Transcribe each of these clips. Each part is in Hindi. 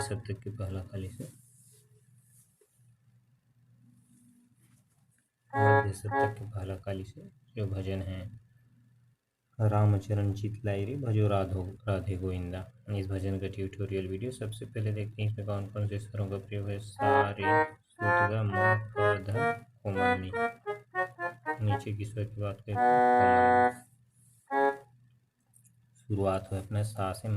सप्तक के पहला काली से मध्य सप्तक के पहला काली से जो भजन है रामचरण चितलाई रे भजो राधो राधे गोविंदा। इस भजन का ट्यूटोरियल वीडियो सबसे पहले देखते हैं इसमें कौन कौन से स्वरों का प्रयोग है। सा रे सूत्र म प ध कोमल नी। नीचे की स्वर की बात करें कोमल नी। शुरुआत है अपने सा से म।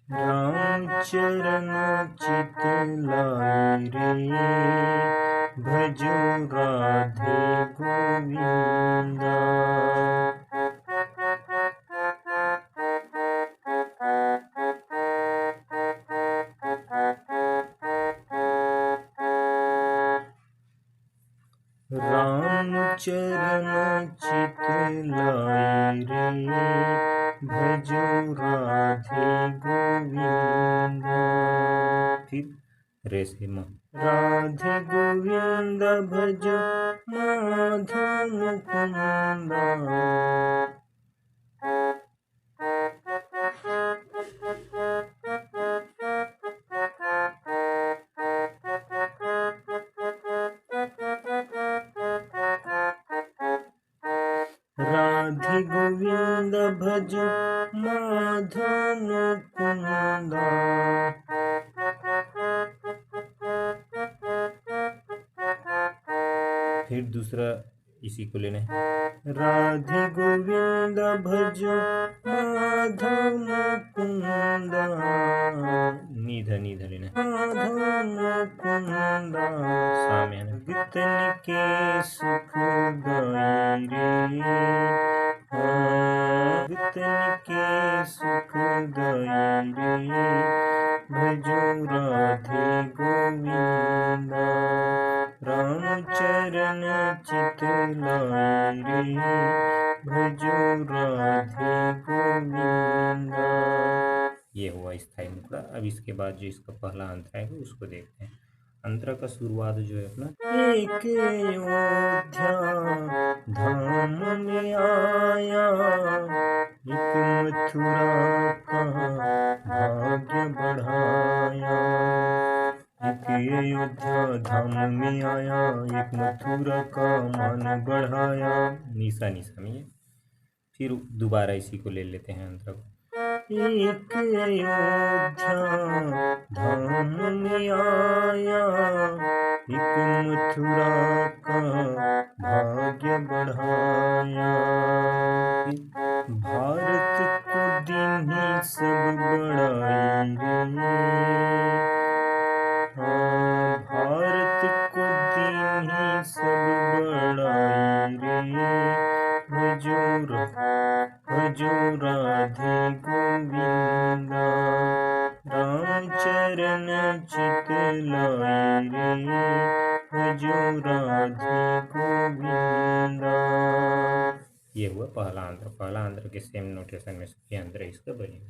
रामचरण चितलाई रे भजो राधे गोविंदा। रामचरण चितलाई रे भजो राधे गोविंदा। फिर रे से म। राधे गोविंद भजो माधव मुकुंदा। राधे गोविंद भजो माधव मुकुंदा। फिर दूसरा इसी को लेना है। राधे गोविंद भजो माधव मुकुंदा। निध निध लेना है। माधव मुकुंदा सामने वितन के सुखदाई रे। वितन के सुखदाई रे भजो राधे गोविंदा। रामचरण चितलाई रे भजो राधे गोविंदा। ये हुआ स्थायी मुद्रा। अब इसके बाद जो इसका पहला अंतर आएगा उसको देखते हैं। अंतर का शुरुआत जो है अपना एक अयोध्या धाम में आया, एक मथुरा का भाग्य बढ़ाया। एक अयोध्या धाम में आया, एक मथुरा का मान बढ़ाया। निशा निशा में। फिर दोबारा इसी को ले लेते हैं अंतर को। एक अयोध्या धाम में आया, एक मथुरा का भाग्य बढ़ाया। भारत को दीन्ही सब बड़ाई रे। भारत को दीन्ही सब बड़ाई रे भजो राधे गोविंदा। रामचरण चितलाई रे भजो राधे गोविंदा। ये हुआ पहला अंतर। पहला अंतर के सेम नोटेशन में सभी अंतर इसका बनेगा।